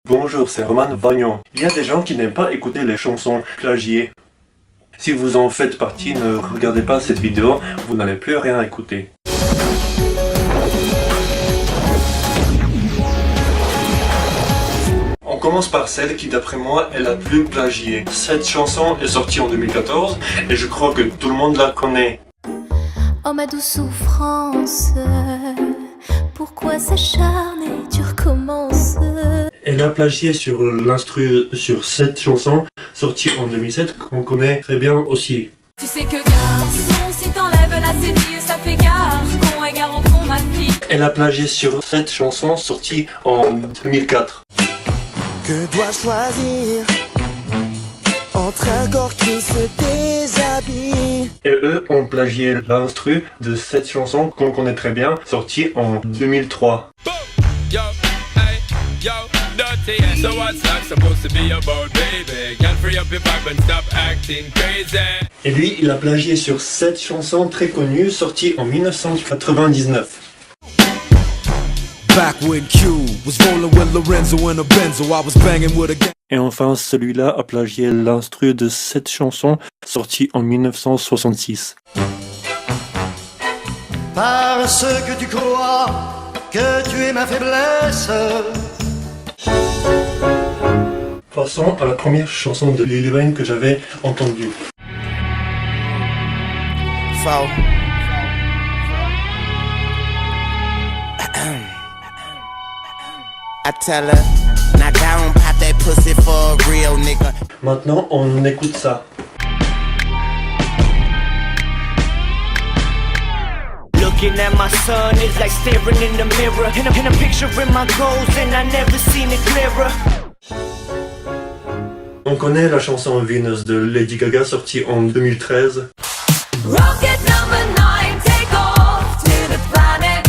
Bonjour, c'est Roman Vagnon. Il y a des gens qui n'aiment pas écouter les chansons plagiées. Si vous en faites partie, ne regardez pas cette vidéo, vous n'allez plus rien écouter. On commence par celle qui, d'après moi, est la plus plagiée. Cette chanson est sortie en 2014 et je crois que tout le monde la connaît. Oh ma douce souffrance, pourquoi s'acharner, tu recommences. Elle a plagié sur l'instru sur cette chanson, sortie en 2007, qu'on connaît très bien aussi. Tu sais que garçon, si t'enlèves la cédille, ça fait gare, con et garanton ma fille. Elle a plagié sur cette chanson, sortie en 2004. Que dois-je choisir entre un corps qui se déshabille? Et eux ont plagié l'instru de cette chanson qu'on connaît très bien, sortie en 2003. Yo, hey, yo, dirty. So what's that supposed to be about, baby? Can't free up your vibe and stop acting crazy. Et lui, il a plagié sur cette chanson très connue, sortie en 1999. Back when Q was rolling with Lorenzo in a Benzo, I was banging with a gang. Et enfin, celui-là a plagié l'instru de cette chanson, sortie en 1966. Parce que tu crois que tu es ma faiblesse. Passons à la première chanson de Lil Wayne que j'avais entendue. I tell her, now go and pop that pussy for a real nigga. Maintenant, on écoute ça. Looking at my son is like staring in the mirror. In a picture in my goals and I never seen it clearer. On connaît la chanson Venus de Lady Gaga, sortie en 2013. Rocket number 9, take off to the planet.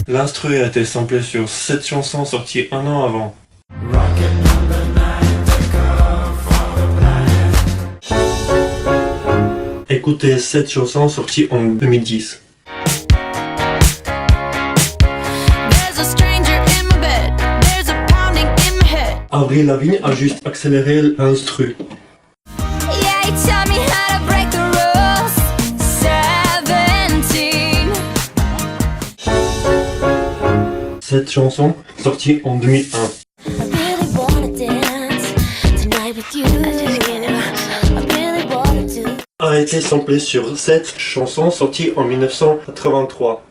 L'instru a été samplé sur cette chanson sortie un an avant. Écoutez cette chanson sortie en 2010. There's a stranger in my bed. There's a pounding in my head. Avril Lavigne a juste accéléré l'instru. Yeah, he taught me how to break the rules. 17. Cette chanson sortie en 2001. I really wanna dance tonight with you. I really wanna do. A été samplé sur cette chanson sortie en 1983.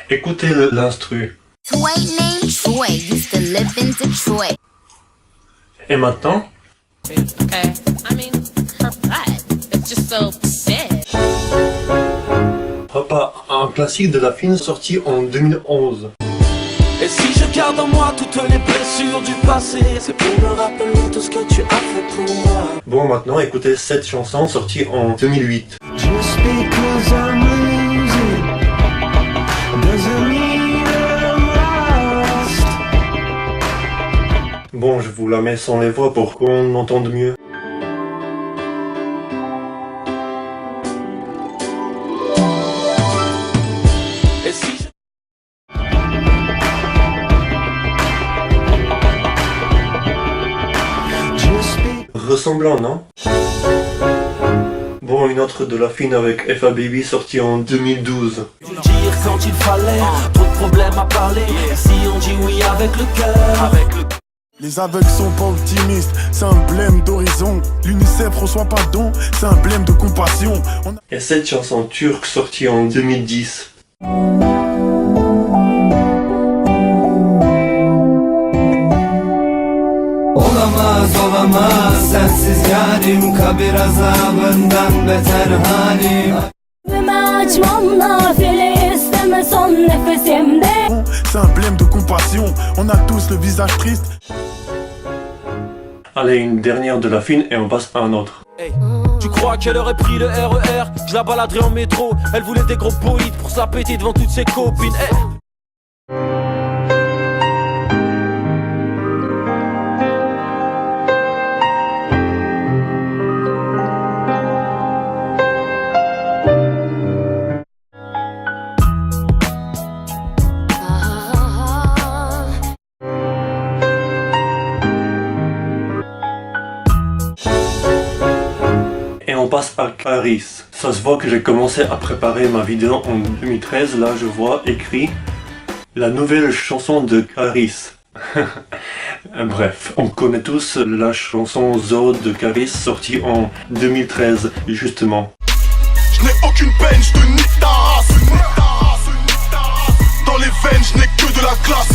Écoutez l'instru. Toy named Troy used to live in Detroit. Et maintenant, Okay, I mean, her butt. It's just so big. Papa, un classique de la film sorti en 2011. Et si je garde en moi toutes les blessures du passé, c'est pour me rappeler tout ce que tu as fait pour moi. Bon, maintenant écoutez cette chanson sortie en 2008. Just because I'm losing doesn't mean I'm lost. Bon, je vous la mets sans les voix pour qu'on entende mieux. Et si je... Just be Ressemblant, non? Bon, une autre de la fine avec FA Baby sortie en 2012. Faut le dire quand il fallait, trop de problèmes à parler. Si on dit oui avec le cœur, Les aveugles sont pas optimistes, c'est un blême d'horizon. L'UNICEF reçoit pas de dons, c'est un blême de compassion. Et cette chanson turque sortie en 2010. Olamaz olamaz sensiz yarim kabir azabından beter halim. Ve açmam nafile isteme son nefesimde. C'est un blême de compassion, on a tous le visage triste. Allez, une dernière de la fine et on passe à un autre. hey. Tu crois qu'elle aurait pris le RER? Je la baladerai en métro. Elle voulait des gros bolides pour sa péter devant toutes ses copines. Hey. passe à Caris. Ça se voit que j'ai commencé à préparer ma vidéo en 2013. Là, je vois écrit la nouvelle chanson de Caris. Bref, on connaît tous la chanson Zo de Caris sortie en 2013, justement. Je n'ai aucune peine, je te nique ta race. Dans les veines, je n'ai que de la classe,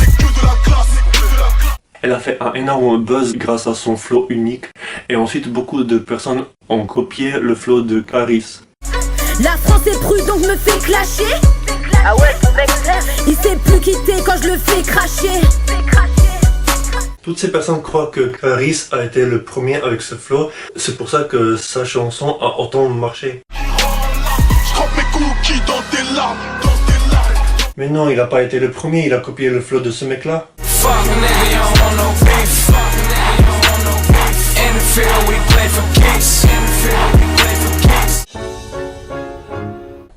Elle a fait un énorme buzz grâce à son flow unique et ensuite beaucoup de personnes ont copié le flow de Caris. La France est prudente, me fait clasher. Ah ouais, ton mec il sait plus quitter quand je le fais cracher. Toutes ces personnes croient que Caris a été le premier avec ce flow, c'est pour ça que sa chanson a autant marché. Je trempe mes cookies dans tes larmes, Mais non, il a pas été le premier, il a copié le flow de ce mec-là.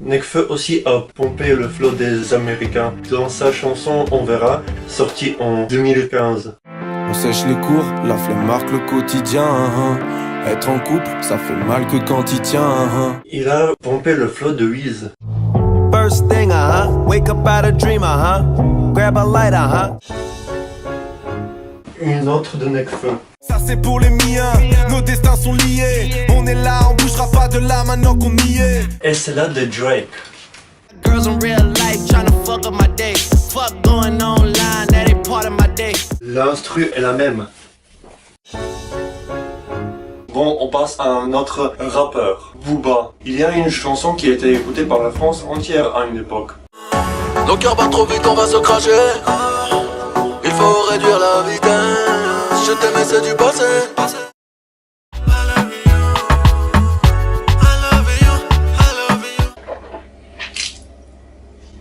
Nekfeu aussi a pompé le flow des Américains dans sa chanson On verra, sortie en 2015. On sèche les cours, la flemme marque le quotidien. Être en couple, ça fait mal que quand il tient. Il a pompé le flow de Wiz. First thing, wake up out a dream, grab a lighter, Une autre de Nekfeu. Ça c'est pour les miens, nos destins sont liés. On est là, on bougera pas de là maintenant qu'on y est. Et c'est là de Drake. Girls in real life trying to fuck up my day. Fuck going online, that ain't part of my day. L'instru est la même. Bon, on passe à un autre rappeur, Booba. Il y a une chanson qui a été écoutée par la France entière à une époque. Nos cœurs battent trop vite, on va se cracher. Il faut réduire la vitesse. Je t'aimais, c'est du passé.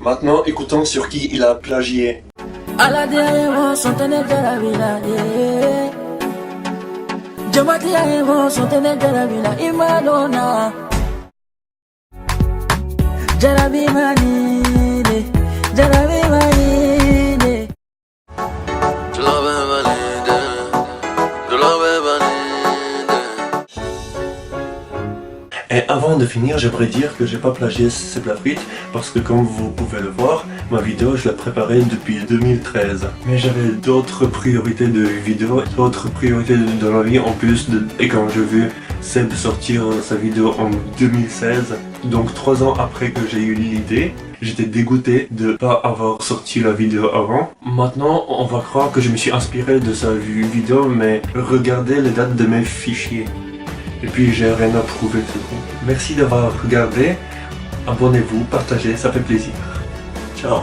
Maintenant, écoutons sur qui il a plagié. A la derrière, centenaire de la villa. Je vois que les centenaire de la villa. Imadona. Jarabi manine. Jarabi manine. Je l'avais validé. Je l'avais validé. Et avant de finir, j'aimerais dire que j'ai pas plagié ces plats frites parce que comme vous pouvez le voir, ma vidéo je l'ai préparée depuis 2013. Mais j'avais d'autres priorités de vidéo, d'autres priorités de la vie en plus et quand j'ai vu Seb sortir sa vidéo en 2016, donc 3 ans après que j'ai eu l'idée, j'étais dégoûté de pas avoir sorti la vidéo avant. Maintenant, on va croire que je me suis inspiré de sa vidéo, mais regardez les dates de mes fichiers. Et puis j'ai rien à prouver, c'est bon. Merci d'avoir regardé, abonnez-vous, partagez, ça fait plaisir. Ciao.